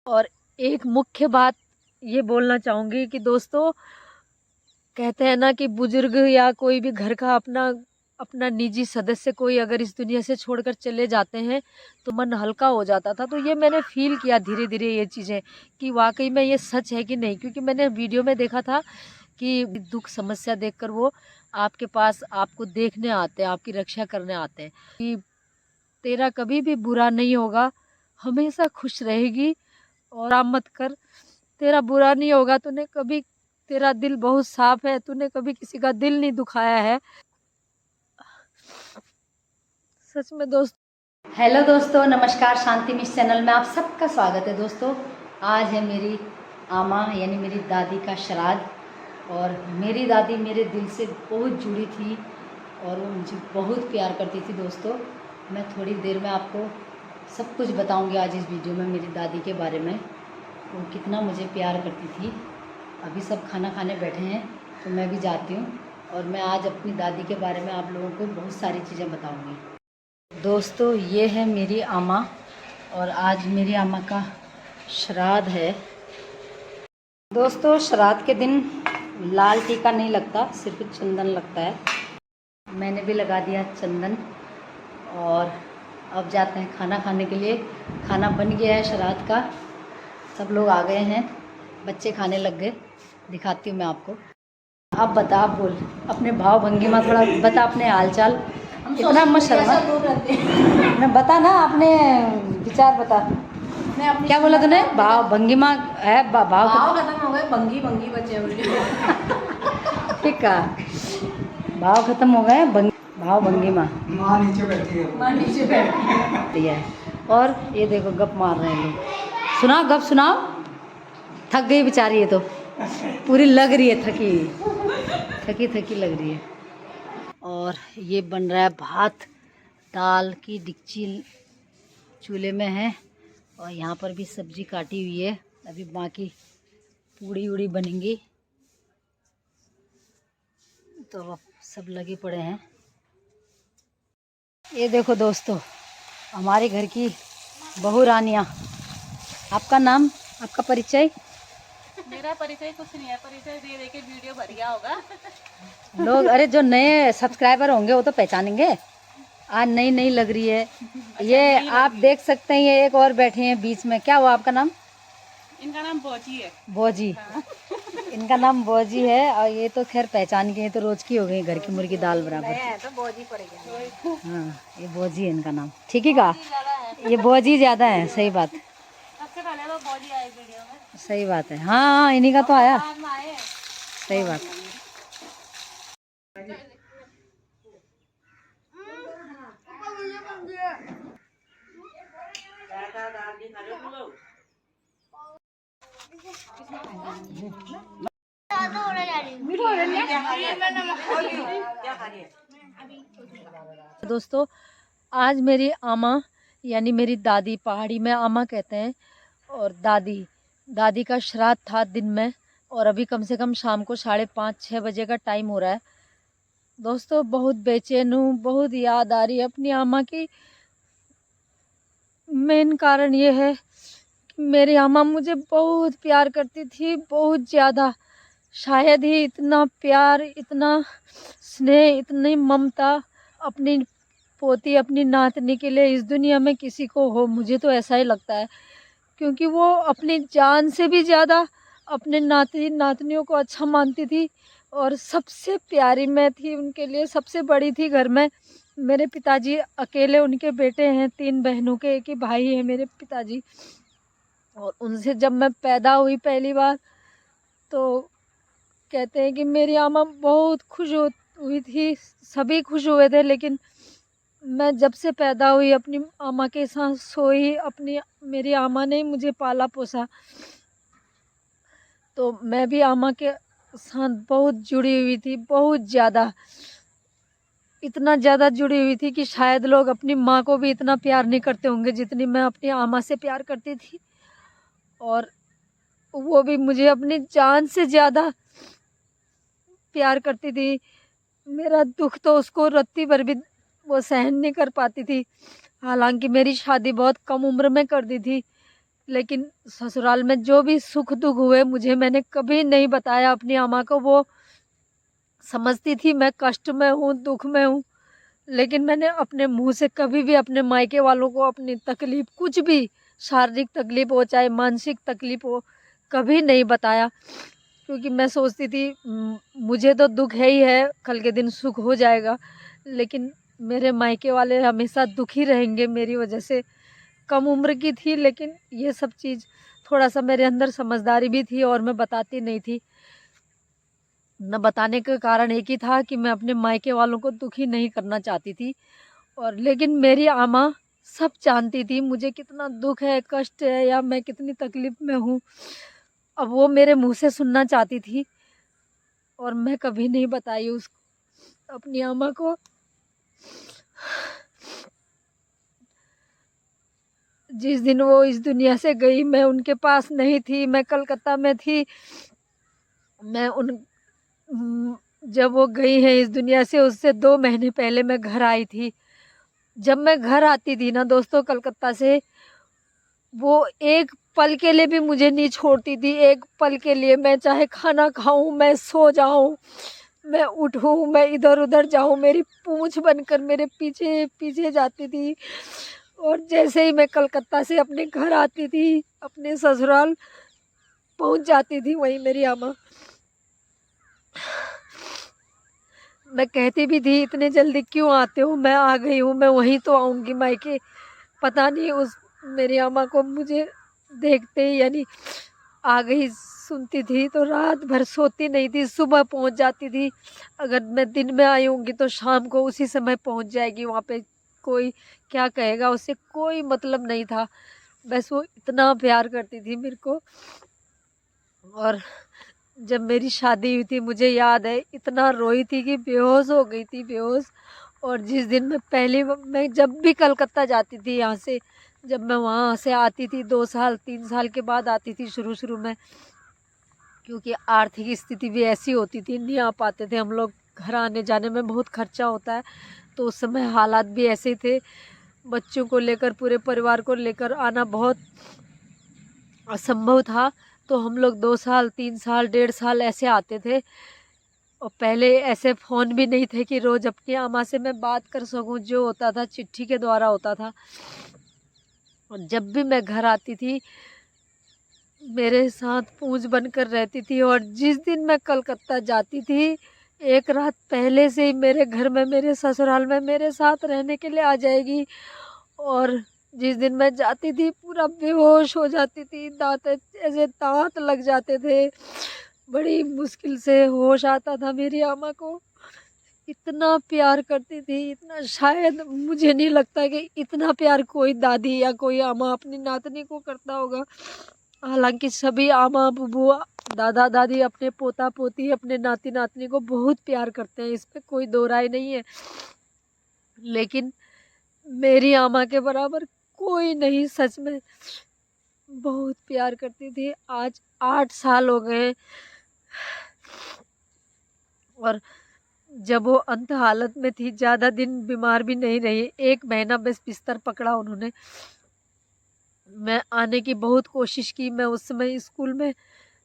और एक मुख्य बात ये बोलना चाहूँगी कि दोस्तों, कहते हैं ना कि बुजुर्ग या कोई भी घर का अपना अपना निजी सदस्य कोई अगर इस दुनिया से छोड़कर चले जाते हैं तो मन हल्का हो जाता था। तो ये मैंने फ़ील किया धीरे धीरे ये चीज़ें कि वाकई में ये सच है कि नहीं, क्योंकि मैंने वीडियो में देखा था कि दुख समस्या देखकर वो आपके पास आपको देखने आते हैं, आपकी रक्षा करने आते हैं कि तेरा कभी भी बुरा नहीं होगा, हमेशा खुश रहेगी और आप मत कर, तेरा बुरा नहीं होगा, तूने कभी, तेरा दिल बहुत साफ है, तूने कभी किसी का दिल नहीं दुखाया है। सच में दोस्त। हेलो दोस्तों, नमस्कार। शांति मिस चैनल में आप सबका स्वागत है। दोस्तों, आज है मेरी आमा यानी मेरी दादी का श्राद्ध। और मेरी दादी मेरे दिल से बहुत जुड़ी थी और वो मुझे बहुत प्यार करती थी। दोस्तों, मैं थोड़ी देर में आपको सब कुछ बताऊंगी आज इस वीडियो में मेरी दादी के बारे में, वो कितना मुझे प्यार करती थी। अभी सब खाना खाने बैठे हैं तो मैं भी जाती हूँ और मैं आज अपनी दादी के बारे में आप लोगों को बहुत सारी चीज़ें बताऊँगी। दोस्तों, ये है मेरी आमा और आज मेरी आमा का श्राद्ध है। दोस्तों, श्राद्ध के दिन लाल टीका नहीं लगता, सिर्फ चंदन लगता है। मैंने भी लगा दिया चंदन और अब जाते हैं खाना खाने के लिए। खाना बन गया है श्राद्ध का, सब लोग आ गए हैं, बच्चे खाने लग गए। दिखाती हूँ मैं आपको। आप बता, आप बोल अपने भाव भंगिमा, थोड़ा बता अपने हालचाल। इतना मत शर्मा, मैं बता ना अपने विचार बता। क्या बोला तूने? भाव भंगिमा है, भाव खत्म हो गए, भंगी भंगी बचे हुए। ठीक है, भाव खत्म हो गए, भाव भंगिमा। माँ नीचे बैठी है, माँ नीचे बैठी है। और ये देखो गप मार रहे हैं लोग। सुनाओ, गप सुनाओ। थक गई बेचारी, ये तो पूरी लग रही है, थकी थकी लग रही है। और ये बन रहा है भात, दाल की डिक्ची चूल्हे में है और यहाँ पर भी सब्जी काटी हुई है। अभी बाकी पूड़ी उड़ी बनेंगी तो सब लगे पड़े हैं। ये देखो दोस्तों, हमारे घर की बहू रानियाँ। आपका नाम, आपका परिचय? मेरा परिचय कुछ नहीं है, परिचय दे दे के वीडियो भर गया होगा। लोग, अरे जो नए सब्सक्राइबर होंगे वो तो पहचानेंगे। आज नई नई लग रही है। ये आप देख सकते हैं, ये एक और बैठे हैं बीच में। क्या हुआ आपका नाम? इनका नाम बोजी है। बोजी। हाँ। इनका नाम बोजी है और ये तो खैर पहचान गए, तो रोज की हो गई घर की मुर्गी दाल बराबर। तो बोजी पड़ गया। हाँ, ये बोजी है इनका नाम। ठीक है का, ये बोजी ज्यादा है। सही बात, सबसे पहले तो बोजी आए वीडियो में। सही बात है। हाँ हाँ, इन्हीं का तो आया। सही बात। दोस्तों, आज मेरी आमा यानी मेरी दादी, पहाड़ी में आमा कहते हैं, और दादी का श्राद्ध था दिन में। और अभी कम से कम शाम को 5:30-6 बजे का टाइम हो रहा है। दोस्तों, बहुत बेचैन हूँ, बहुत याद आ रही है अपनी आमा की। मेन कारण ये है कि मेरी आमा मुझे बहुत प्यार करती थी, बहुत ज़्यादा। शायद ही इतना प्यार, इतना स्नेह, इतनी ममता अपनी पोती, अपनी नातनी के लिए इस दुनिया में किसी को हो। मुझे तो ऐसा ही लगता है, क्योंकि वो अपनी जान से भी ज़्यादा अपने नातनियों को अच्छा मानती थी और सबसे प्यारी मैं थी उनके लिए, सबसे बड़ी थी घर में। मेरे पिताजी अकेले, उनके बेटे हैं 3 बहनों के, एक ही भाई है मेरे पिताजी। और उनसे जब मैं पैदा हुई पहली बार, तो कहते हैं कि मेरी आमा बहुत खुश हुई थी, सभी खुश हुए थे। लेकिन मैं जब से पैदा हुई अपनी आमा के साथ सोई, मेरी आमा ने मुझे पाला पोसा, तो मैं भी आमा के साथ बहुत जुड़ी हुई थी, बहुत ज़्यादा। इतना ज़्यादा जुड़ी हुई थी कि शायद लोग अपनी माँ को भी इतना प्यार नहीं करते होंगे जितनी मैं अपनी आमा से प्यार करती थी। और वो भी मुझे अपनी जान से ज़्यादा प्यार करती थी। मेरा दुख तो उसको रत्ती भर भी वो सहन नहीं कर पाती थी। हालांकि मेरी शादी बहुत कम उम्र में कर दी थी, लेकिन ससुराल में जो भी सुख दुख हुए मुझे, मैंने कभी नहीं बताया अपनी अम्मा को। वो समझती थी मैं कष्ट में हूँ, दुख में हूँ, लेकिन मैंने अपने मुंह से कभी भी अपने मायके वालों को अपनी तकलीफ़, कुछ भी शारीरिक तकलीफ़ हो चाहे मानसिक तकलीफ़ हो, कभी नहीं बताया। क्योंकि मैं सोचती थी मुझे तो दुख है ही है, कल के दिन सुख हो जाएगा, लेकिन मेरे मायके वाले हमेशा दुखी रहेंगे मेरी वजह से। कम उम्र की थी, लेकिन ये सब चीज़ थोड़ा-सा मेरे अंदर समझदारी भी थी और मैं बताती नहीं थी। न बताने का कारण एक ही था कि मैं अपने मायके वालों को दुखी नहीं करना चाहती थी। और लेकिन मेरी अम्मा सब जानती थी मुझे कितना दुख है, कष्ट है या मैं कितनी तकलीफ़ में हूँ। अब वो मेरे मुँह से सुनना चाहती थी और मैं कभी नहीं बताई अपनी अम्मा को। जिस दिन वो इस दुनिया से गई मैं उनके पास नहीं थी, मैं कलकत्ता में थी। मैं जब वो गई हैं इस दुनिया से उससे 2 महीने पहले मैं घर आई थी। जब मैं घर आती थी ना दोस्तों कलकत्ता से, वो एक पल के लिए भी मुझे नहीं छोड़ती थी। एक पल के लिए मैं चाहे खाना खाऊँ, मैं सो जाऊँ, मैं उठूँ, मैं इधर-उधर जाऊँ, मेरी पूँछ बनकर मेरे पीछे-पीछे जाती थी। और जैसे ही मैं कलकत्ता से अपने घर आती थी, अपने ससुराल पहुँच जाती थी, वहीं मेरी अम्मा। मैं कहती भी थी इतने जल्दी क्यों आते हो, मैं आ गई हूँ, मैं वहीं तो आऊँगी मायके। पता नहीं उस मेरी अम्मा को मुझे देखते ही यानी आ गई सुनती थी तो रात भर सोती नहीं थी, सुबह पहुँच जाती थी। अगर मैं दिन में आई होंगी तो शाम को उसी समय पहुँच जाएगी वहाँ पे। कोई क्या कहेगा उससे कोई मतलब नहीं था। बस वो इतना प्यार करती थी मेरे को। और जब मेरी शादी हुई थी मुझे याद है इतना रोई थी कि बेहोश हो गई थी, बेहोश। और जिस दिन मैं जब भी कलकत्ता जाती थी यहाँ से, जब मैं वहाँ से आती थी 2 साल 3 साल के बाद आती थी शुरू में, क्योंकि आर्थिक स्थिति भी ऐसी होती थी, नहीं आ पाते थे हम लोग। घर आने जाने में बहुत खर्चा होता है, तो उस समय हालात भी ऐसे ही थे। बच्चों को लेकर, पूरे परिवार को लेकर आना बहुत असंभव था। तो हम लोग 2 साल 3 साल 1.5 साल ऐसे आते थे। और पहले ऐसे फ़ोन भी नहीं थे कि रोज़ अपनी अम्मा से मैं बात कर सकूं। जो होता था चिट्ठी के द्वारा होता था। और जब भी मैं घर आती थी मेरे साथ पूँछ बनकर रहती थी। और जिस दिन मैं कलकत्ता जाती थी, एक रात पहले से ही मेरे घर में, मेरे ससुराल में मेरे साथ रहने के लिए आ जाएगी। और जिस दिन मैं जाती थी पूरा बेहोश हो जाती थी, ऐसे दांत लग जाते थे, बड़ी मुश्किल से होश आता था मेरी अम्मा को। इतना प्यार करती थी, इतना, शायद मुझे नहीं लगता कि इतना प्यार कोई दादी या कोई अम्मा अपनी नातनी को करता होगा। हालांकि सभी अम्मा बुआ दादा दादी अपने पोता पोती अपने नाती नातनी को बहुत प्यार करते हैं, इसमें कोई दो राय नहीं है। लेकिन मेरी अम्मा के बराबर कोई नहीं, सच में बहुत प्यार करती थी। आज 8 साल हो गए। और जब वो अंत हालत में थी, ज़्यादा दिन बीमार भी नहीं रही, 1 महीना बस बिस्तर पकड़ा उन्होंने। मैं आने की बहुत कोशिश की। मैं उस समय स्कूल में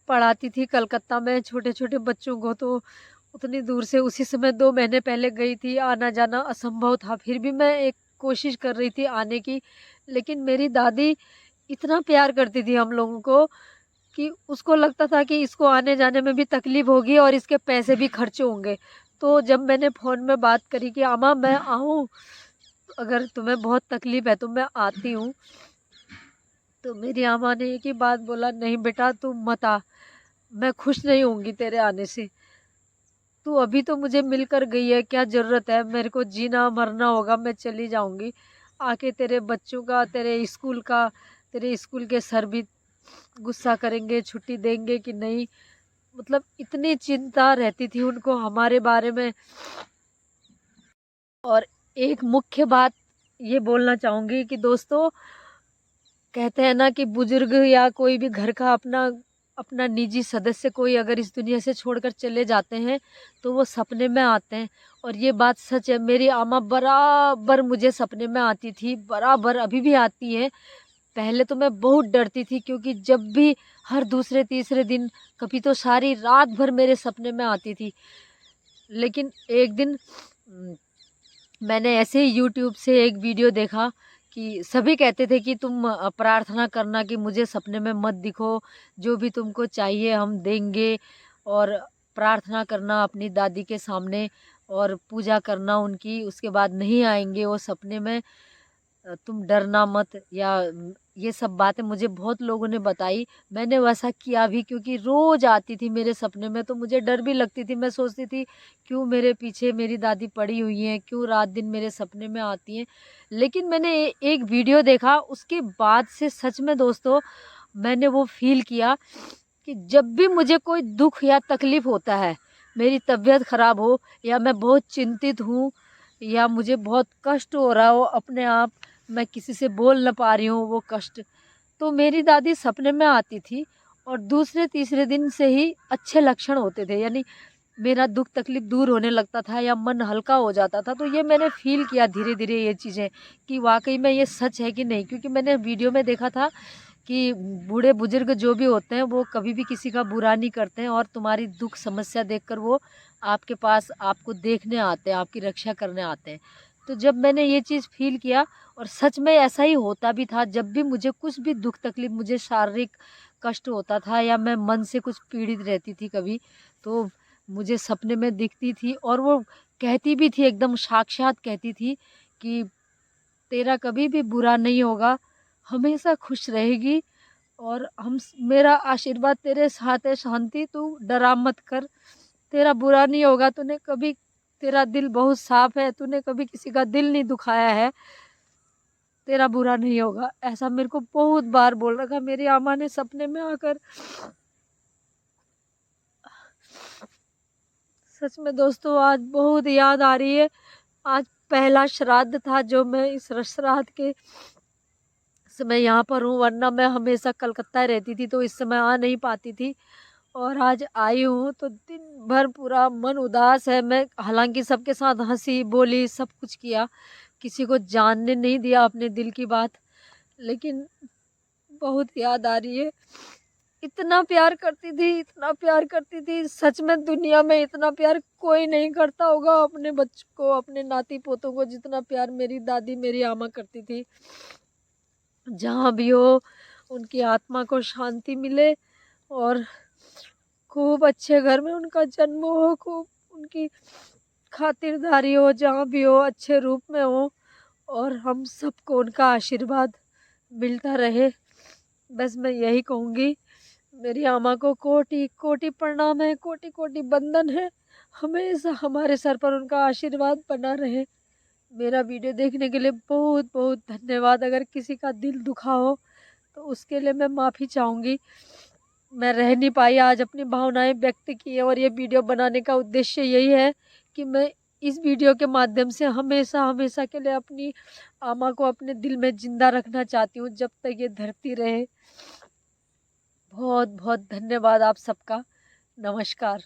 पढ़ाती थी कलकत्ता में छोटे छोटे बच्चों को, तो उतनी दूर से उसी समय 2 महीने पहले गई थी। आना जाना असंभव था, फिर भी मैं एक कोशिश कर रही थी आने की। लेकिन मेरी दादी इतना प्यार करती थी हम लोगों को कि उसको लगता था कि इसको आने जाने में भी तकलीफ़ होगी और इसके पैसे भी खर्च होंगे। तो जब मैंने फ़ोन में बात करी कि अम्मा मैं आऊँ, अगर तुम्हें बहुत तकलीफ़ है तो मैं आती हूँ, तो मेरी अम्मा ने एक ही बात बोला, नहीं बेटा तू मत आ, मैं खुश नहीं होंगी तेरे आने से। तू अभी तो मुझे मिलकर गई है, क्या ज़रूरत है, मेरे को जीना मरना होगा, मैं चली जाऊंगी। आके तेरे बच्चों का, तेरे स्कूल के सर भी गुस्सा करेंगे, छुट्टी देंगे कि नहीं। मतलब इतनी चिंता रहती थी उनको हमारे बारे में। और एक मुख्य बात ये बोलना चाहूँगी कि दोस्तों, कहते हैं ना कि बुजुर्ग या कोई भी घर का अपना निजी सदस्य कोई अगर इस दुनिया से छोड़कर चले जाते हैं तो वो सपने में आते हैं। और ये बात सच है। मेरी अम्मा बराबर मुझे सपने में आती थी, बराबर अभी भी आती है। पहले तो मैं बहुत डरती थी, क्योंकि जब भी हर दूसरे तीसरे दिन, कभी तो सारी रात भर मेरे सपने में आती थी। लेकिन एक दिन मैंने ऐसे ही यूट्यूब से एक वीडियो देखा कि सभी कहते थे कि तुम प्रार्थना करना कि मुझे सपने में मत दिखो, जो भी तुमको चाहिए हम देंगे, और प्रार्थना करना अपनी दादी के सामने और पूजा करना उनकी, उसके बाद नहीं आएंगे वो सपने में, तुम डरना मत, या ये सब बातें मुझे बहुत लोगों ने बताई। मैंने वैसा किया भी, क्योंकि रोज़ आती थी मेरे सपने में, तो मुझे डर भी लगती थी। मैं सोचती थी क्यों मेरे पीछे मेरी दादी पड़ी हुई हैं, क्यों रात दिन मेरे सपने में आती हैं। लेकिन मैंने एक वीडियो देखा, उसके बाद से सच में दोस्तों मैंने वो फील किया कि जब भी मुझे कोई दुख या तकलीफ़ होता है, मेरी तबीयत ख़राब हो, या मैं बहुत चिंतित हूँ, या मुझे बहुत कष्ट हो रहा हो अपने आप, मैं किसी से बोल न पा रही हूँ वो कष्ट, तो मेरी दादी सपने में आती थी, और दूसरे तीसरे दिन से ही अच्छे लक्षण होते थे, यानी मेरा दुख तकलीफ दूर होने लगता था या मन हल्का हो जाता था। तो ये मैंने फ़ील किया धीरे धीरे ये चीज़ें, कि वाकई में ये सच है कि नहीं, क्योंकि मैंने वीडियो में देखा था कि बूढ़े बुजुर्ग जो भी होते हैं वो कभी भी किसी का बुरा नहीं करते हैं, और तुम्हारी दुख समस्या देखकर वो आपके पास आपको देखने आते हैं, आपकी रक्षा करने आते हैं। तो जब मैंने ये चीज़ फ़ील किया, और सच में ऐसा ही होता भी था, जब भी मुझे कुछ भी दुख तकलीफ़, मुझे शारीरिक कष्ट होता था, या मैं मन से कुछ पीड़ित रहती थी कभी, तो मुझे सपने में दिखती थी, और वो कहती भी थी, एकदम साक्षात कहती थी कि तेरा कभी भी बुरा नहीं होगा, हमेशा खुश रहेगी, और मेरा आशीर्वाद तेरे साथ है शांति, तू डरा मत कर, तेरा बुरा नहीं होगा, तूने कभी, तेरा दिल बहुत साफ है, तूने कभी किसी का दिल नहीं दुखाया है, तेरा बुरा नहीं होगा। ऐसा मेरे को बहुत बार बोल रखा मेरी अम्मा ने सपने में आकर। सच में दोस्तों आज बहुत याद आ रही है। आज पहला श्राद्ध था जो मैं इस श्राद्ध के समय यहाँ पर हूँ, वरना मैं हमेशा कलकत्ता रहती थी, तो इस समय आ नहीं पाती थी, और आज आई हूँ तो दिन भर पूरा मन उदास है। मैं हालांकि सबके साथ हंसी बोली, सब कुछ किया, किसी को जानने नहीं दिया अपने दिल की बात, लेकिन बहुत याद आ रही है। इतना प्यार करती थी, इतना प्यार करती थी, सच में दुनिया में इतना प्यार कोई नहीं करता होगा अपने बच्चों को, अपने नाती पोतों को, जितना प्यार मेरी दादी मेरी आमा करती थी। जहाँ भी हो उनकी आत्मा को शांति मिले, और खूब अच्छे घर में उनका जन्म हो, खूब उनकी खातिरदारी हो, जहाँ भी हो अच्छे रूप में हो, और हम सबको उनका आशीर्वाद मिलता रहे। बस मैं यही कहूँगी, मेरी आमा को कोटि कोटि प्रणाम है, कोटि कोटि बंदन है, हमेशा हमारे सर पर उनका आशीर्वाद बना रहे। मेरा वीडियो देखने के लिए बहुत बहुत धन्यवाद। अगर किसी का दिल दुखा हो तो उसके लिए मैं माफ़ी चाहूँगी। मैं रह नहीं पाई, आज अपनी भावनाएं व्यक्त की है, और ये वीडियो बनाने का उद्देश्य यही है कि मैं इस वीडियो के माध्यम से हमेशा हमेशा के लिए अपनी आमा को अपने दिल में ज़िंदा रखना चाहती हूँ, जब तक ये धरती रहे। बहुत बहुत धन्यवाद आप सबका। नमस्कार।